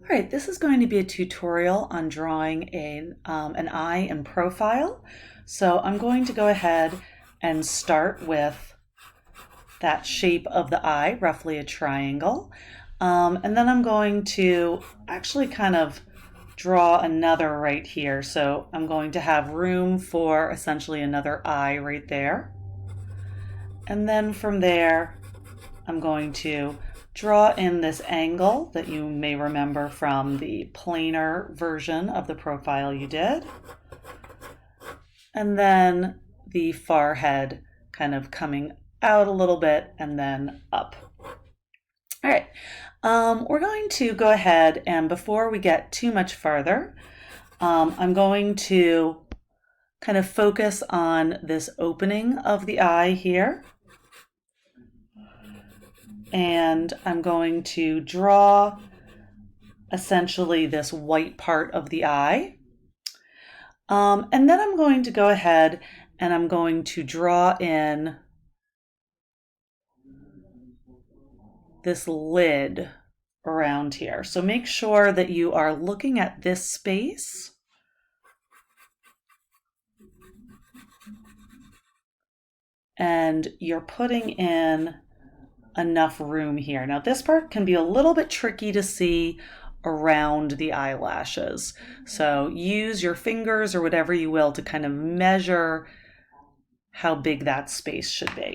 All right, this is going to be a tutorial on drawing an eye in profile. So I'm going to go ahead and start with that shape of the eye, roughly a triangle. And then I'm going to actually kind of draw another right here. So I'm going to have room for essentially another eye right there. And then from there, I'm going to draw in this angle that you may remember from the planar version of the profile you did. And then the forehead kind of coming out a little bit and then up. All right, we're going to go ahead and before we get too much farther, I'm going to kind of focus on this opening of the eye here. And I'm going to draw essentially this white part of the eye. And then I'm going to go ahead and I'm going to draw in this lid around here. So make sure that you are looking at this space. And you're putting in enough room here. Now this part can be a little bit tricky to see around the eyelashes. So use your fingers or whatever you will to kind of measure how big that space should be.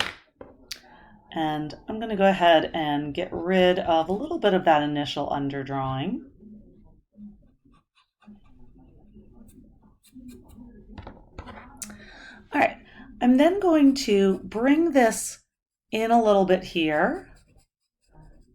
And I'm going to go ahead and get rid of a little bit of that initial underdrawing. All right, I'm then going to bring this in a little bit here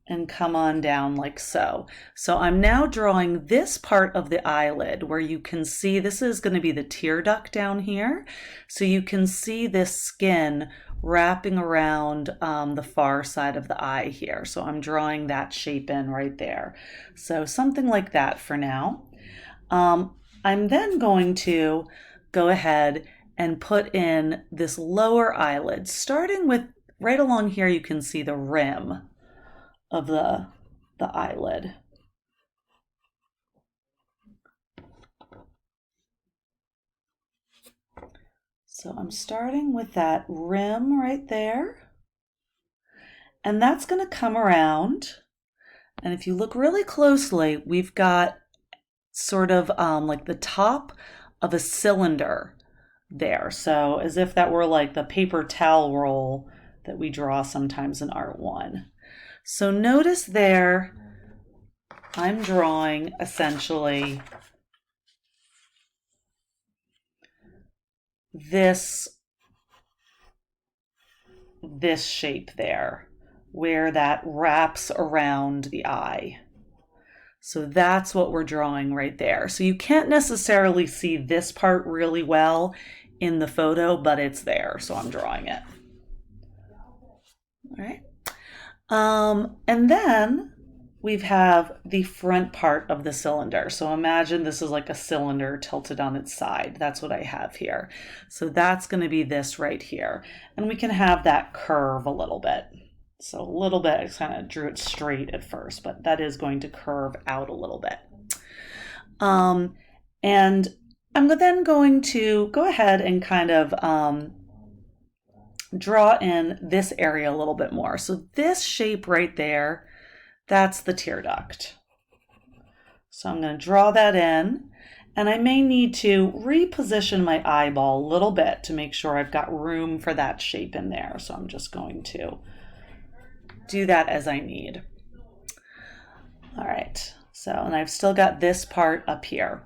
and come on down like so. So I'm now drawing this part of the eyelid where you can see this is going to be the tear duct down here. So you can see this skin wrapping around the far side of the eye here. So I'm drawing that shape in right there. So something like that for now. I'm then going to go ahead and put in this lower eyelid, starting with right along here. You can see the rim of the eyelid. So I'm starting with that rim right there. And that's going to come around. And if you look really closely, we've got sort of like the top of a cylinder there. So as if that were like the paper towel roll that we draw sometimes in Art 1. So notice there, I'm drawing essentially this shape there, where that wraps around the eye. So that's what we're drawing right there. So you can't necessarily see this part really well in the photo, but it's there, so I'm drawing it. All right. And then we have the front part of the cylinder. So imagine this is like a cylinder tilted on its side. That's what I have here. So that's going to be this right here. And we can have that curve a little bit. So a little bit, I kind of drew it straight at first, but that is going to curve out a little bit. And I'm then going to go ahead and kind of draw in this area a little bit more. So this shape right there, that's the tear duct. So I'm going to draw that in, and I may need to reposition my eyeball a little bit to make sure I've got room for that shape in there. So I'm just going to do that as I need. All right, so, and I've still got this part up here.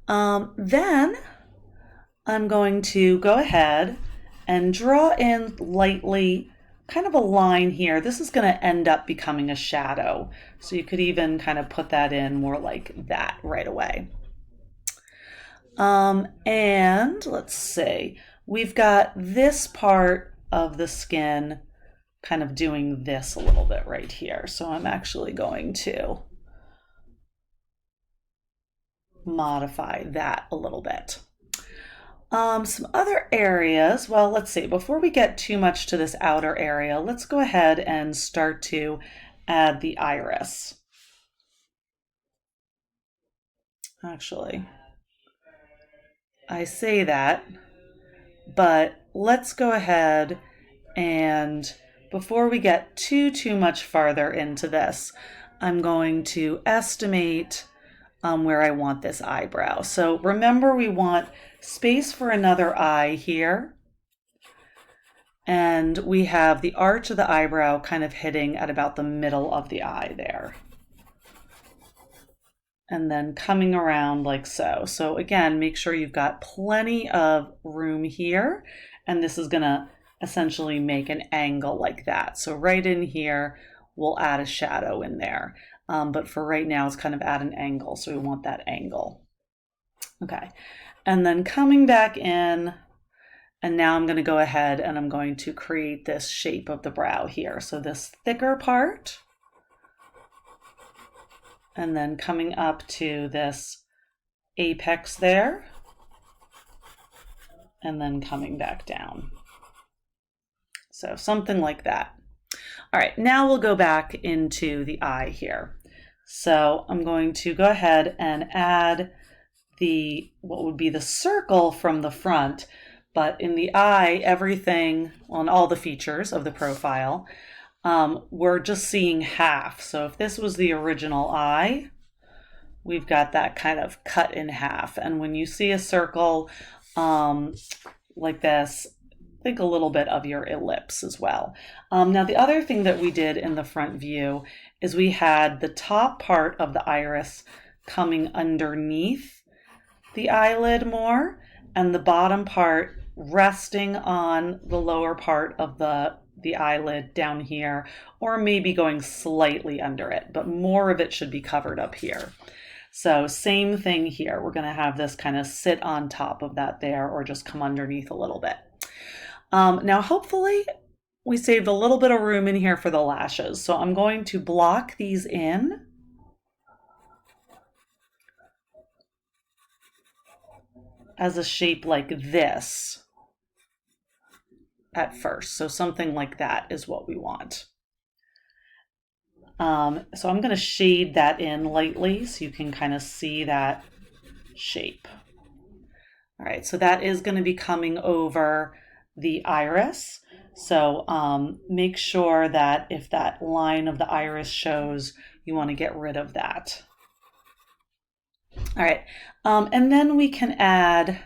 Then I'm going to go ahead and draw in lightly kind of a line here. This is going to end up becoming a shadow. So you could even kind of put that in more like that right away. And let's see, we've got this part of the skin kind of doing this a little bit right here. So I'm actually going to modify that a little bit. Some other areas, well, let's see, before we get too much to this outer area, let's go ahead and start to add the iris. Actually, I say that, but let's go ahead and before we get too much farther into this, I'm going to estimate where I want this eyebrow. So remember, we want space for another eye here. And we have the arch of the eyebrow kind of hitting at about the middle of the eye there. And then coming around like so. So again, make sure you've got plenty of room here. And this is gonna essentially make an angle like that. So right in here, we'll add a shadow in there. But for right now, it's kind of at an angle. So we want that angle. Okay, and then coming back in, and now I'm gonna go ahead and I'm going to create this shape of the brow here. So this thicker part, and then coming up to this apex there, and then coming back down. So something like that. All right, now we'll go back into the eye here. So I'm going to go ahead and add what would be the circle from the front, but in the eye, everything, well, in all the features of the profile, we're just seeing half. So if this was the original eye, we've got that kind of cut in half. And when you see a circle like this, think a little bit of your ellipse as well. Now, the other thing that we did in the front view is we had the top part of the iris coming underneath the eyelid more, and the bottom part resting on the lower part of the eyelid down here, or maybe going slightly under it, but more of it should be covered up here. So same thing here. We're going to have this kind of sit on top of that there, or just come underneath a little bit. Now, hopefully we saved a little bit of room in here for the lashes. So I'm going to block these in. As a shape like this at first. So something like that is what we want. So I'm going to shade that in lightly so you can kind of see that shape. All right, so that is going to be coming over the iris. So make sure that if that line of the iris shows, you want to get rid of that. All right, and then we can add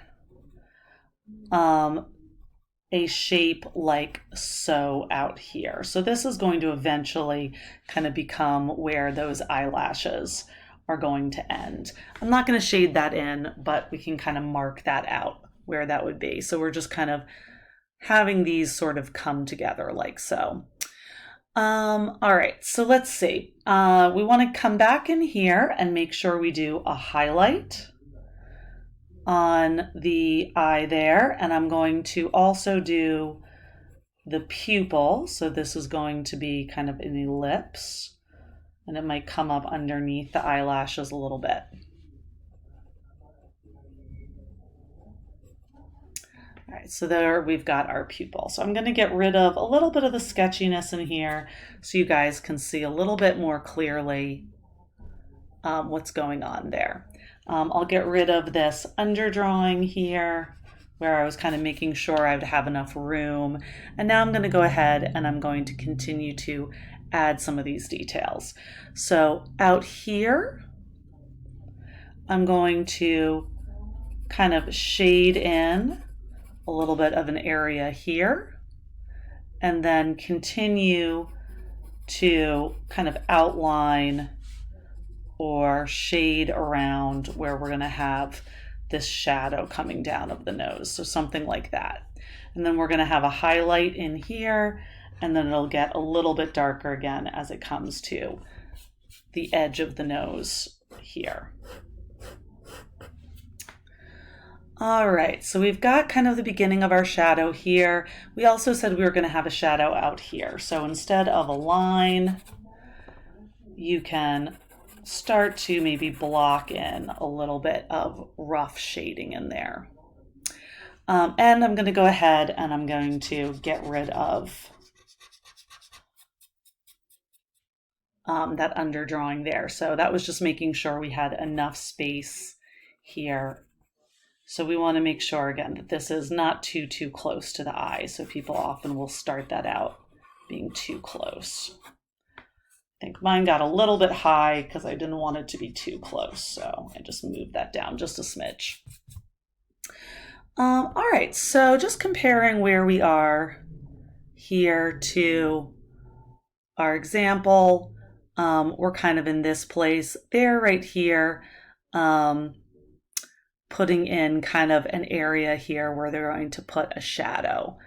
a shape like so out here. So this is going to eventually kind of become where those eyelashes are going to end. I'm not going to shade that in, but we can kind of mark that out where that would be. So we're just kind of having these sort of come together like so. All right, so let's see. We want to come back in here and make sure we do a highlight on the eye there, and I'm going to also do the pupil. So this is going to be kind of an ellipse, and it might come up underneath the eyelashes a little bit. All right, so there we've got our pupil. So I'm going to get rid of a little bit of the sketchiness in here so you guys can see a little bit more clearly what's going on there. I'll get rid of this underdrawing here where I was kind of making sure I'd have enough room. And now I'm going to go ahead and I'm going to continue to add some of these details. So out here, I'm going to kind of shade in a little bit of an area here, and then continue to kind of outline or shade around where we're going to have this shadow coming down of the nose. So something like that. And then we're going to have a highlight in here, and then it'll get a little bit darker again as it comes to the edge of the nose here. All right, so we've got kind of the beginning of our shadow here. We also said we were going to have a shadow out here. So instead of a line, you can start to maybe block in a little bit of rough shading in there. And I'm going to go ahead and I'm going to get rid of that underdrawing there. So that was just making sure we had enough space here. So we want to make sure again that this is not too close to the eye. So people often will start that out being too close. I think mine got a little bit high because I didn't want it to be too close. So I just moved that down just a smidge. All right, so just comparing where we are here to our example, we're kind of in this place. They're right here, putting in kind of an area here where they're going to put a shadow.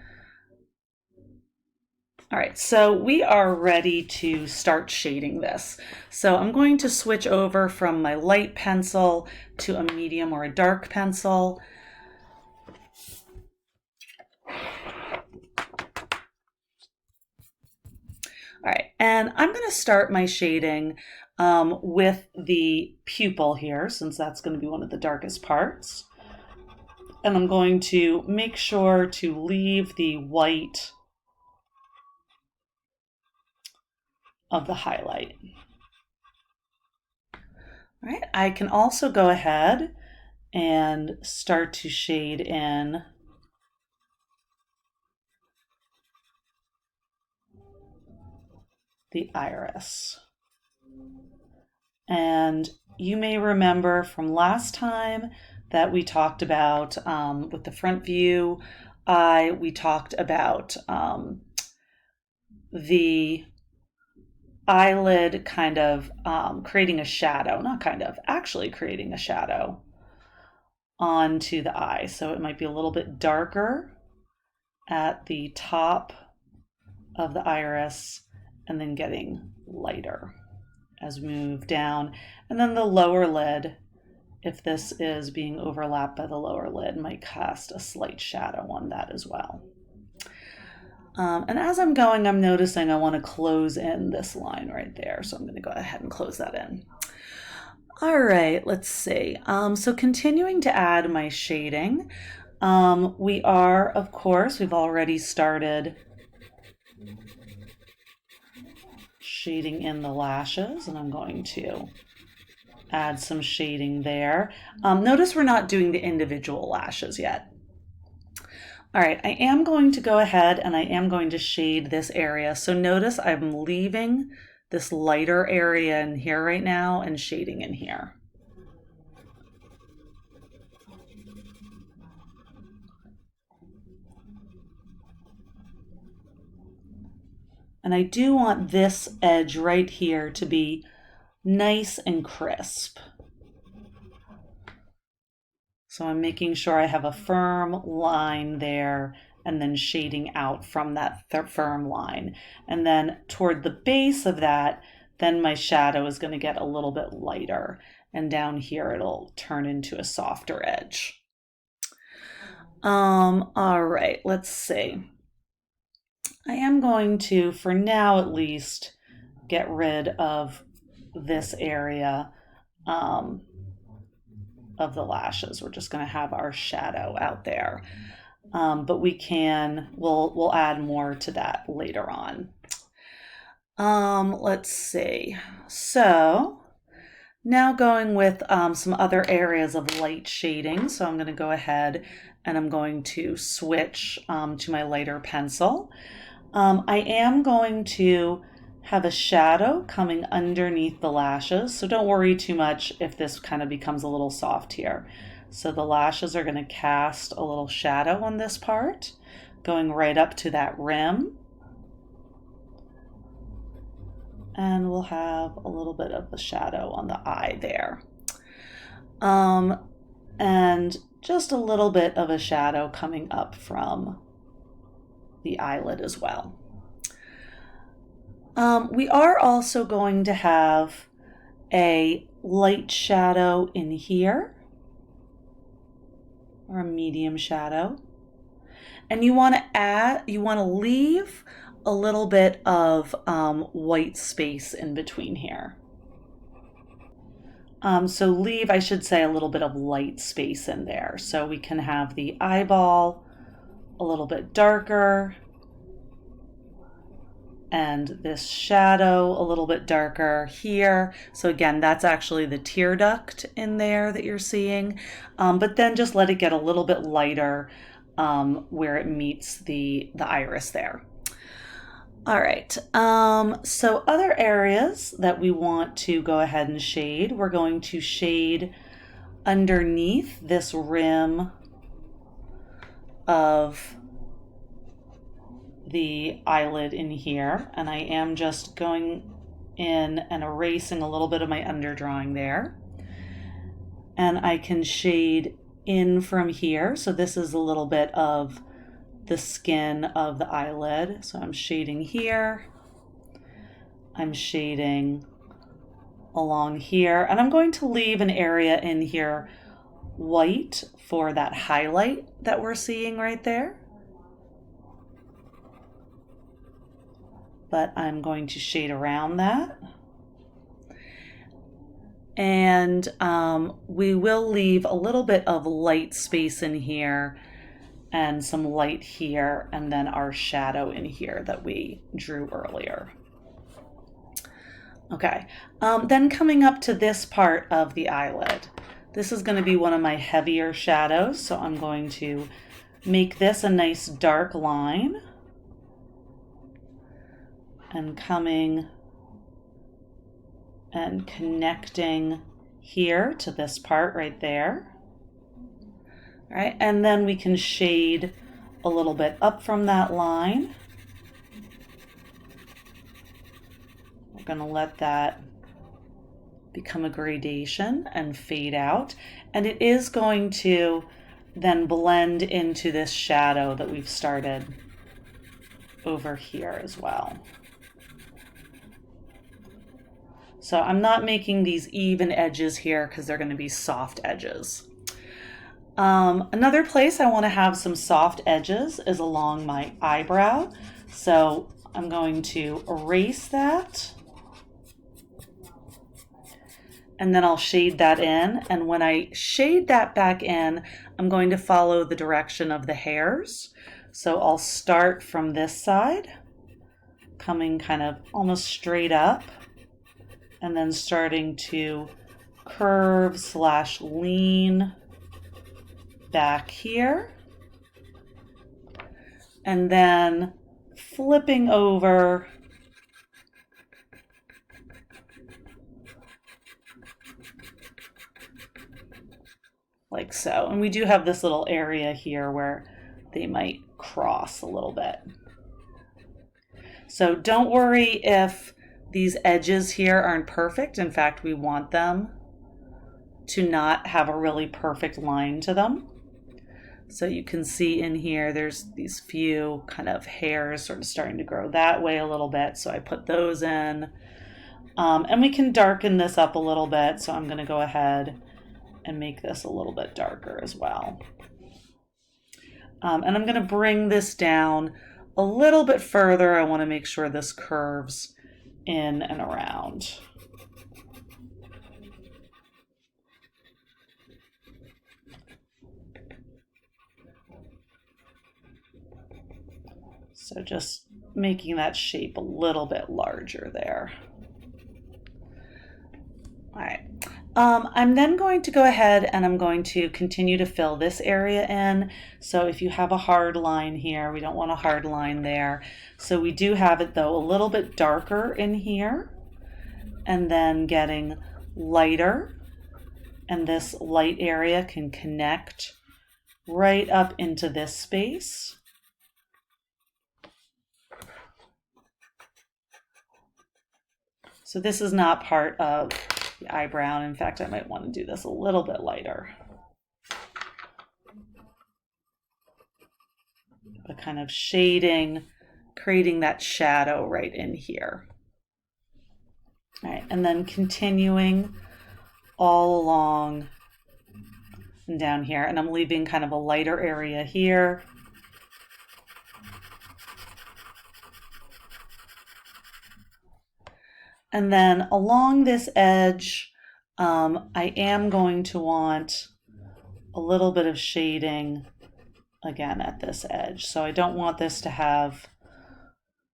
All right, so we are ready to start shading this. So I'm going to switch over from my light pencil to a medium or a dark pencil. All right, and I'm going to start my shading with the pupil here, since that's going to be one of the darkest parts. And I'm going to make sure to leave the white of the highlight. All right, I can also go ahead and start to shade in the iris. And you may remember from last time that we talked about with the front view eye, we talked about the eyelid kind of creating a shadow, actually creating a shadow onto the eye. So it might be a little bit darker at the top of the iris and then getting lighter as we move down. And then the lower lid, if this is being overlapped by the lower lid, might cast a slight shadow on that as well. And as I'm going, I'm noticing I want to close in this line right there. So I'm going to go ahead and close that in. All right, let's see. So continuing to add my shading, we are, of course, we've already started shading in the lashes, and I'm going to add some shading there. Notice we're not doing the individual lashes yet. All right, I am going to go ahead and I am going to shade this area. So notice I'm leaving this lighter area in here right now and shading in here. And I do want this edge right here to be nice and crisp. So I'm making sure I have a firm line there and then shading out from that firm line. And then toward the base of that, then my shadow is going to get a little bit lighter. And down here, it'll turn into a softer edge. All right, let's see. I am going to, for now at least, get rid of this area of the lashes. We're just going to have our shadow out there. But we'll add more to that later on. Let's see. So now going with some other areas of light shading. So I'm going to go ahead and I'm going to switch to my lighter pencil. I am going to have a shadow coming underneath the lashes. So don't worry too much if this kind of becomes a little soft here. So the lashes are going to cast a little shadow on this part, going right up to that rim. And we'll have a little bit of the shadow on the eye there. And just a little bit of a shadow coming up from the eyelid as well. We are also going to have a light shadow in here, or a medium shadow. And you want to leave a little bit of white space in between here. So leave, I should say, a little bit of light space in there. So we can have the eyeball a little bit darker. and this shadow a little bit darker here. So again, that's actually the tear duct in there that you're seeing. But then just let it get a little bit lighter where it meets the iris there. All right, so other areas that we want to go ahead and shade, we're going to shade underneath this rim of the eyelid in here, and I am just going in and erasing a little bit of my underdrawing there. And I can shade in from here, so this is a little bit of the skin of the eyelid. So I'm shading here, I'm shading along here, and I'm going to leave an area in here white for that highlight that we're seeing right there. But I'm going to shade around that. And we will leave a little bit of light space in here and some light here, and then our shadow in here that we drew earlier. Okay, then coming up to this part of the eyelid. This is going to be one of my heavier shadows, so I'm going to make this a nice dark line. And coming and connecting here to this part right there. All right, and then we can shade a little bit up from that line. We're going to let that become a gradation and fade out. And it is going to then blend into this shadow that we've started over here as well. So I'm not making these even edges here because they're going to be soft edges. Another place I want to have some soft edges is along my eyebrow. So I'm going to erase that. And then I'll shade that in. And when I shade that back in, I'm going to follow the direction of the hairs. So I'll start from this side, coming kind of almost straight up, and then starting to curve / lean back here, and then flipping over like so. And we do have this little area here where they might cross a little bit. So don't worry if these edges here aren't perfect. In fact, we want them to not have a really perfect line to them. So you can see in here, there's these few kind of hairs sort of starting to grow that way a little bit. So I put those in. And we can darken this up a little bit. So I'm going to go ahead and make this a little bit darker as well. And I'm going to bring this down a little bit further. I want to make sure this curves in and around. So just making that shape a little bit larger there. All right. I'm then going to go ahead and I'm going to continue to fill this area in. So if you have a hard line here, we don't want a hard line there. So we do have it though a little bit darker in here and then getting lighter. And this light area can connect right up into this space. So this is not part of the eyebrow. In fact, I might want to do this a little bit lighter. But kind of shading, creating that shadow right in here. All right, and then continuing all along and down here. And I'm leaving kind of a lighter area here. And then along this edge, I am going to want a little bit of shading again at this edge. So I don't want this to have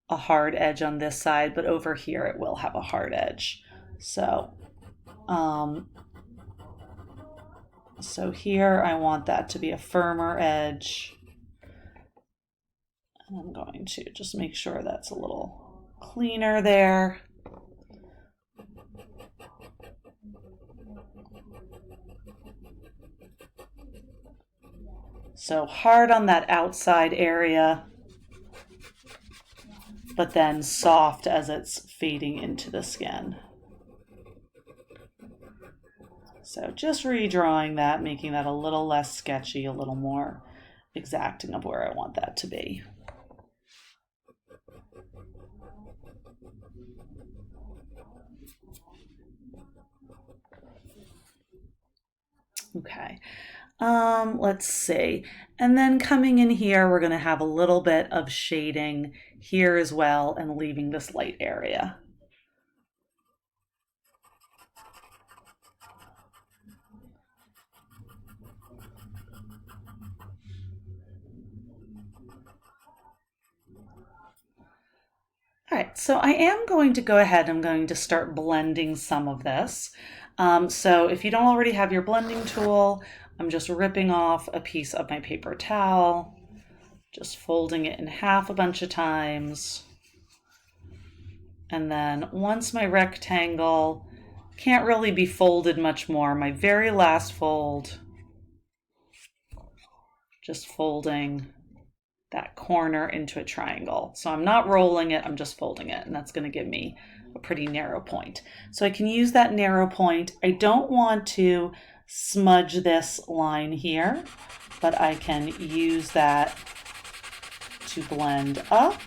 a hard edge on this side, but over here it will have a hard edge. So here I want that to be a firmer edge. And I'm going to just make sure that's a little cleaner there. So hard on that outside area, but then soft as it's fading into the skin. So just redrawing that, making that a little less sketchy, a little more exacting of where I want that to be. Okay, let's see. And then coming in here, we're going to have a little bit of shading here as well and leaving this light area. All right, so I am going to go ahead, I'm going to start blending some of this. So if you don't already have your blending tool, I'm just ripping off a piece of my paper towel, just folding it in half a bunch of times. And then once my rectangle can't really be folded much more, my very last fold, just folding that corner into a triangle. So I'm not rolling it, I'm just folding it, and that's going to give me a pretty narrow point. So I can use that narrow point. I don't want to smudge this line here, but I can use that to blend up.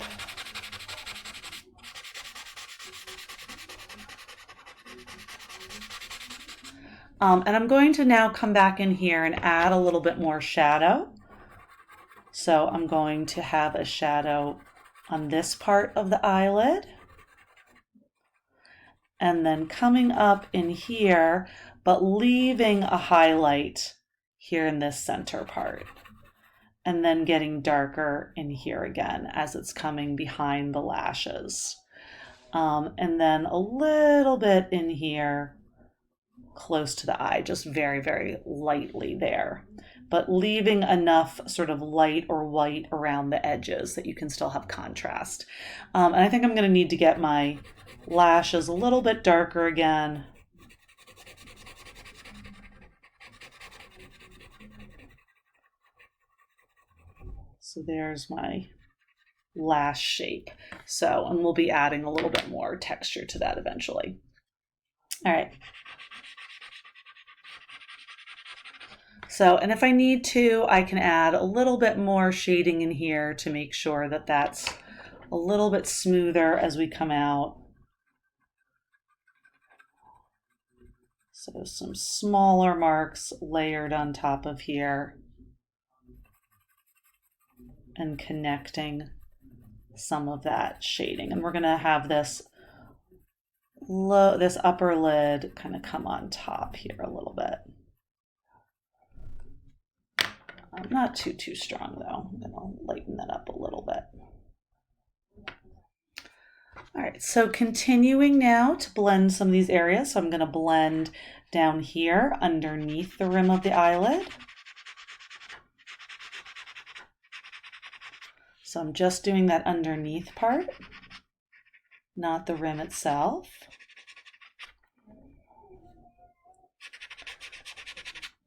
And I'm going to now come back in here and add a little bit more shadow. So I'm going to have a shadow on this part of the eyelid. And then coming up in here, but leaving a highlight here in this center part. And then getting darker in here again as it's coming behind the lashes. And then a little bit in here close to the eye, just very, very lightly there, but leaving enough sort of light or white around the edges that you can still have contrast. And I think I'm going to need to get my lashes a little bit darker again. So there's my lash shape. So, and we'll be adding a little bit more texture to that eventually. All right. So, and if I need to, I can add a little bit more shading in here to make sure that that's a little bit smoother as we come out. So some smaller marks layered on top of here and connecting some of that shading. And we're going to have this upper lid kind of come on top here a little bit. Not too strong though. I'm going to lighten that up a little bit. All right, so continuing now to blend some of these areas. So I'm going to blend down here underneath the rim of the eyelid. So I'm just doing that underneath part, not the rim itself.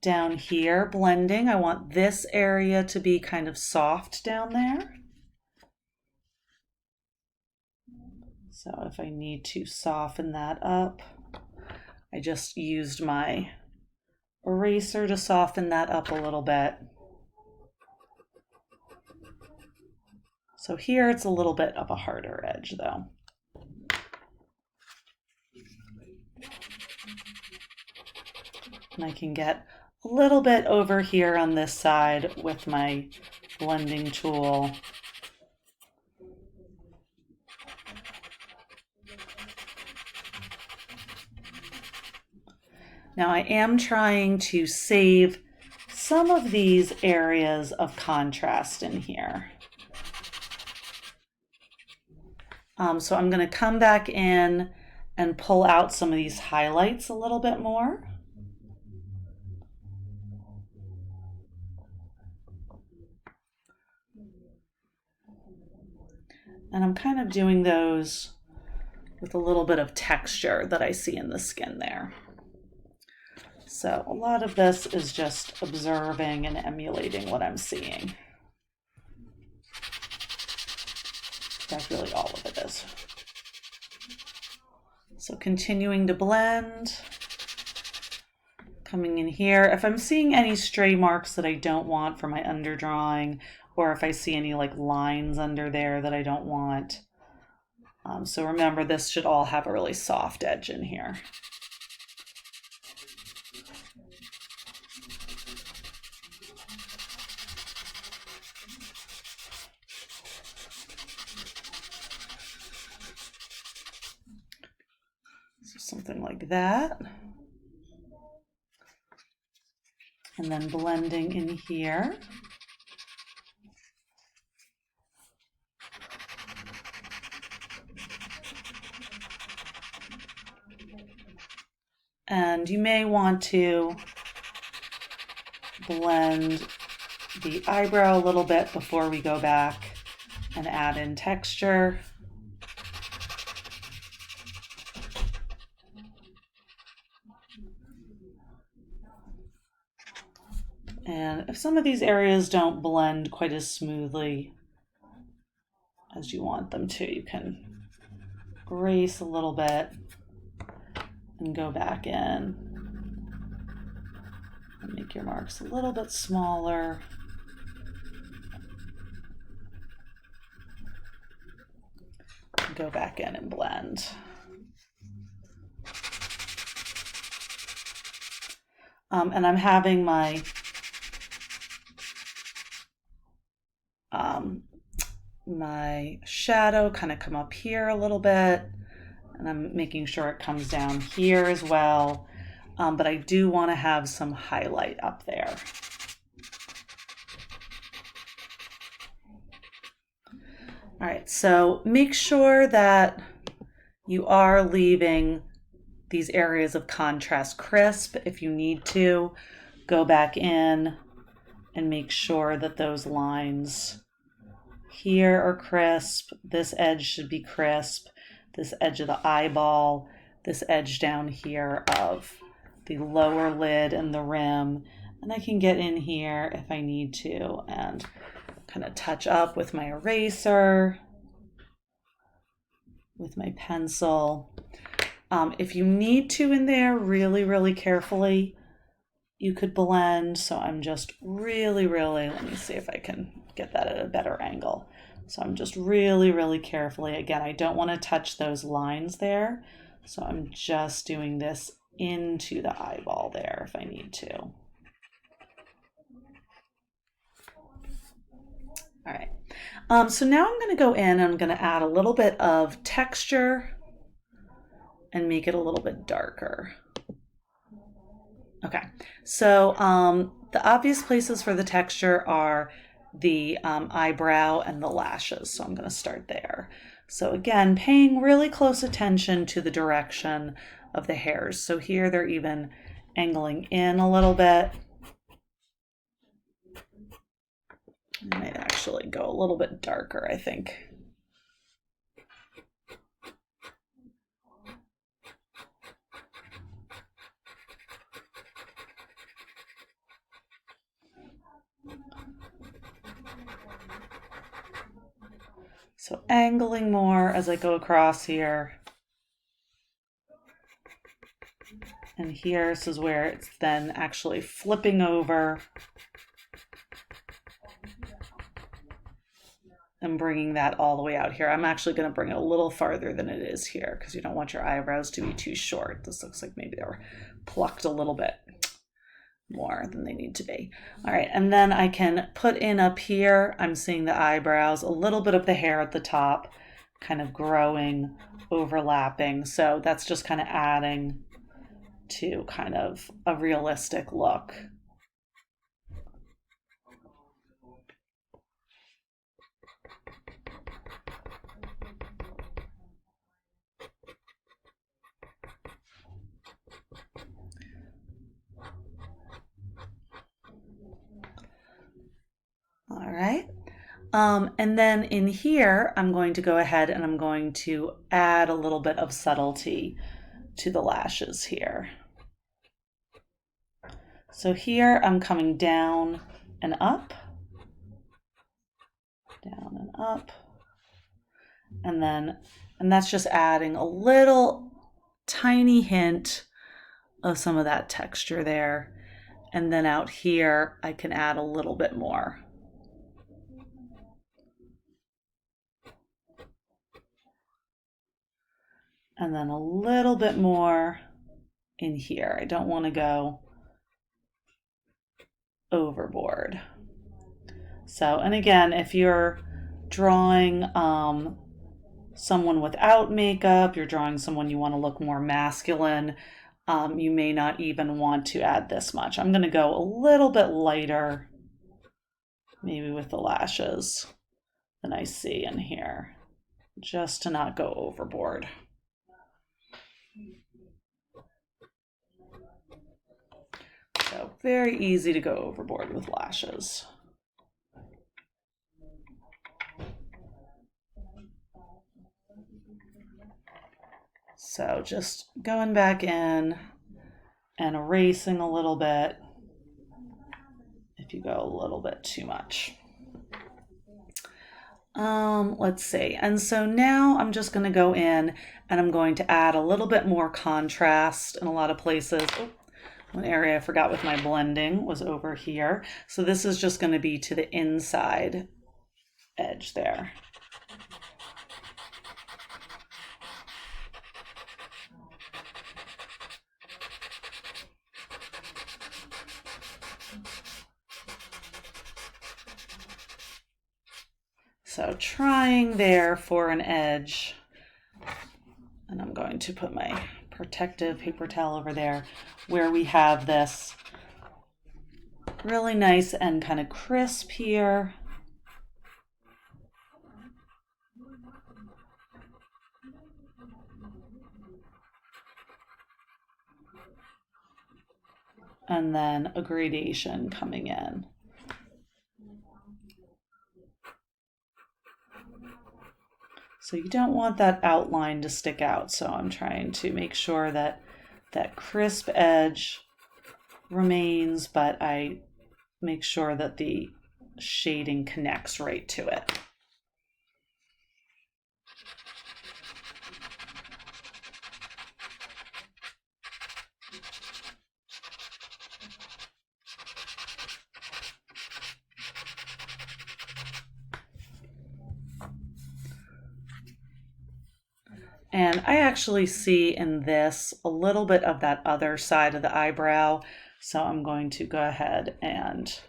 Down here, blending, I want this area to be kind of soft down there. So if I need to soften that up, I just used my eraser to soften that up a little bit. So here it's a little bit of a harder edge though. And I can get a little bit over here on this side with my blending tool. Now I am trying to save some of these areas of contrast in here. So I'm going to come back in and pull out some of these highlights a little bit more. And I'm kind of doing those with a little bit of texture that I see in the skin there. So a lot of this is just observing and emulating what I'm seeing. That's really all of it is. So continuing to blend, coming in here. If I'm seeing any stray marks that I don't want for my underdrawing, or if I see any like lines under there that I don't want. So remember, this should all have a really soft edge in here. So something like that. And then blending in here. And you may want to blend the eyebrow a little bit before we go back and add in texture. And if some of these areas don't blend quite as smoothly as you want them to, you can grace a little bit and go back in and make your marks a little bit smaller. And go back in and blend. And I'm having my my shadow kind of come up here a little bit, and I'm making sure it comes down here as well, but I do want to have some highlight up there. All right, so make sure that you are leaving these areas of contrast crisp. If you need to, go back in and make sure that those lines here are crisp. This edge should be crisp. This edge of the eyeball, this edge down here of the lower lid and the rim. And I can get in here if I need to and kind of touch up with my eraser, with my pencil. If you need to in there really, really carefully, you could blend. So I'm just really, let me see if I can get that at a better angle. So I'm just really, really carefully, again, I don't want to touch those lines there. So I'm just doing this into the eyeball there if I need to. All right. So now I'm going to go in and I'm going to add a little bit of texture and make it a little bit darker. Okay, so the obvious places for the texture are the eyebrow and the lashes. So I'm going to start there. So again, paying really close attention to the direction of the hairs. So here they're even angling in a little bit. I might actually go a little bit darker, I think. So angling more as I go across here. And here, this is where it's then actually flipping over and bringing that all the way out here. I'm actually going to bring it a little farther than it is here because you don't want your eyebrows to be too short. This looks like maybe they were plucked a little bit more than they need to be. All right, and then I can put in up here, I'm seeing the eyebrows, a little bit of the hair at the top, kind of growing, overlapping. So that's just kind of adding to kind of a realistic look. right. And then in here, I'm going to go ahead and I'm going to add a little bit of subtlety to the lashes here. So here I'm coming down and up, down and up, and that's just adding a little tiny hint of some of that texture there. And then out here, I can add a little bit more. And then a little bit more in here. I don't want to go overboard. So, and again, if you're drawing someone without makeup, you're drawing someone you want to look more masculine, you may not even want to add this much. I'm going to go a little bit lighter, maybe with the lashes, than I see in here, just to not go overboard. So very easy to go overboard with lashes. So just going back in and erasing a little bit if you go a little bit too much. Let's see. And so now I'm just going to go in and I'm going to add a little bit more contrast in a lot of places. Oh, one area I forgot with my blending was over here. So this is just going to be to the inside edge there. So trying there for an edge, and I'm going to put my protective paper towel over there where we have this really nice and kind of crisp here. And then a gradation coming in. So you don't want that outline to stick out. So I'm trying to make sure that that crisp edge remains, but I make sure that the shading connects right to it. And I actually see in this a little bit of that other side of the eyebrow. So I'm going to go ahead and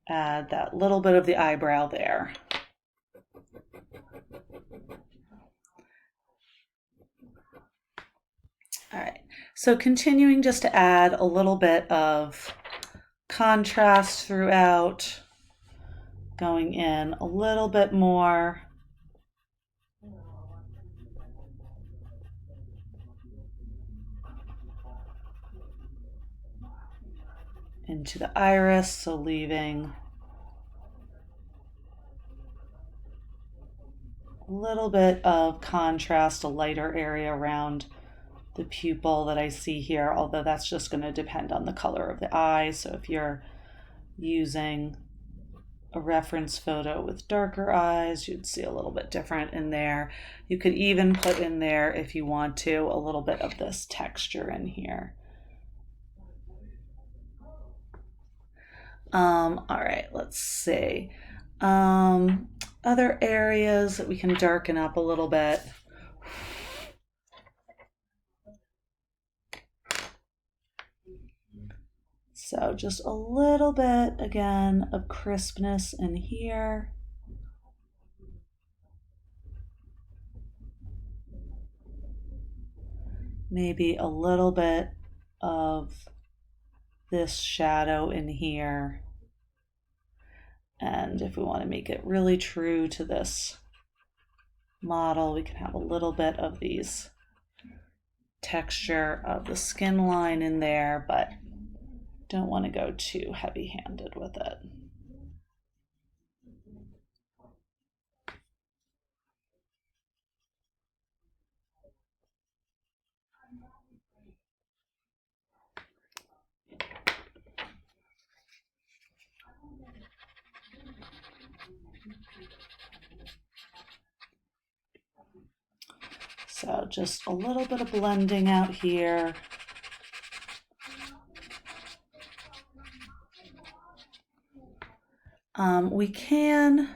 add that little bit of the eyebrow there. All right, so continuing just to add a little bit of contrast throughout, going in a little bit more. Into the iris, so leaving a little bit of contrast, a lighter area around the pupil that I see here, although that's just going to depend on the color of the eye. So if you're using a reference photo with darker eyes, you'd see a little bit different in there. You could even put in there, if you want to, a little bit of this texture in here. All right, let's see. Other areas that we can darken up a little bit. So just a little bit, again, of crispness in here. Maybe a little bit of this shadow in here. And if we want to make it really true to this model, we can have a little bit of these texture of the skin line in there, but don't want to go too heavy-handed with it. So just a little bit of blending out here. We can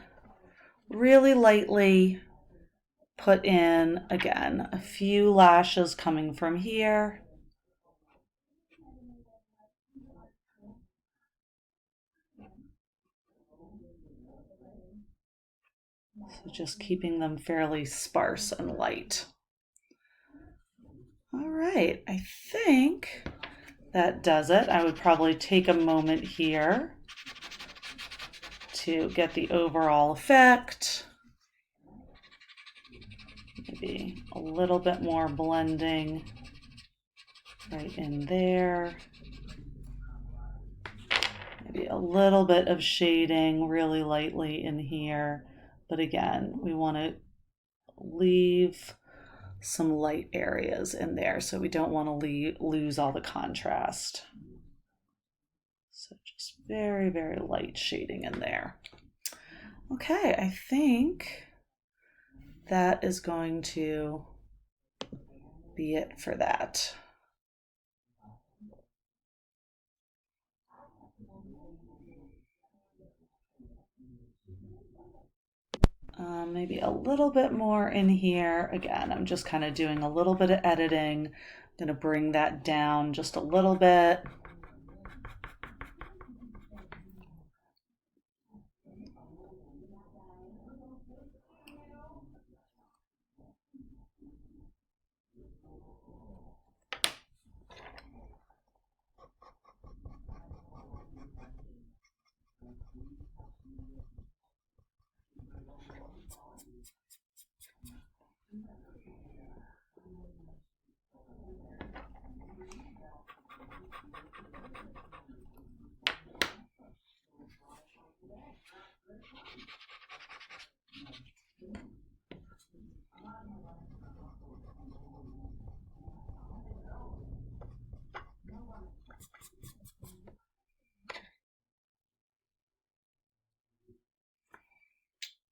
really lightly put in, again, a few lashes coming from here. So just keeping them fairly sparse and light. All right, I think that does it. I would probably take a moment here to get the overall effect. Maybe a little bit more blending right in there. Maybe a little bit of shading really lightly in here. But again, we want to leave some light areas in there, so we don't want to lose all the contrast. So just very, very light shading in there. Okay, I think that is going to be it for that. Maybe a little bit more in here. Again, I'm just kind of doing a little bit of editing. I'm going to bring that down just a little bit.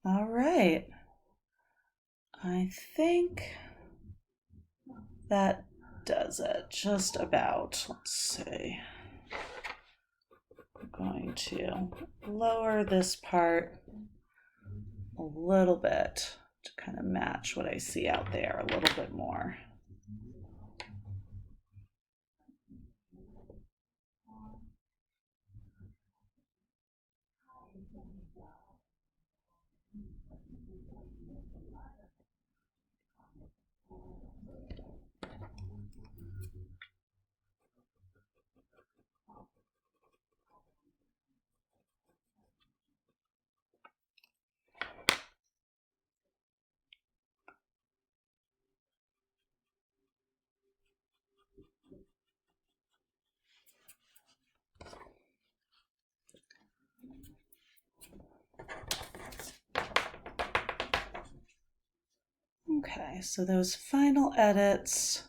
All right, I think that does it, just about. Let's see. I'm going to lower this part a little bit to kind of match what I see out there a little bit more. Okay, so those final edits,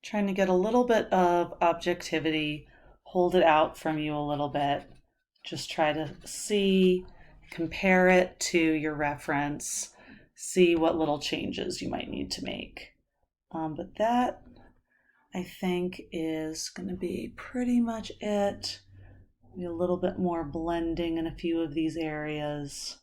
trying to get a little bit of objectivity, hold it out from you a little bit. Just try to see, compare it to your reference, see what little changes you might need to make. But that, I think, is going to be pretty much it. Maybe a little bit more blending in a few of these areas.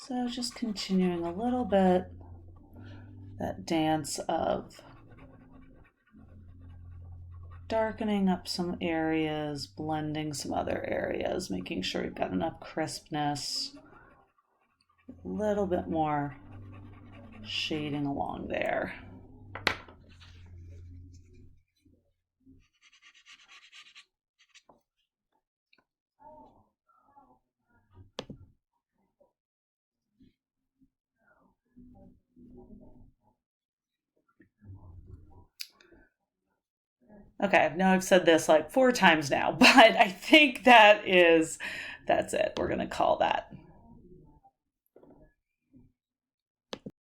So just continuing a little bit that dance of darkening up some areas, blending some other areas, making sure we've got enough crispness, a little bit more shading along there. Okay, now I've said this like 4 times now, but I think that's it. We're going to call that.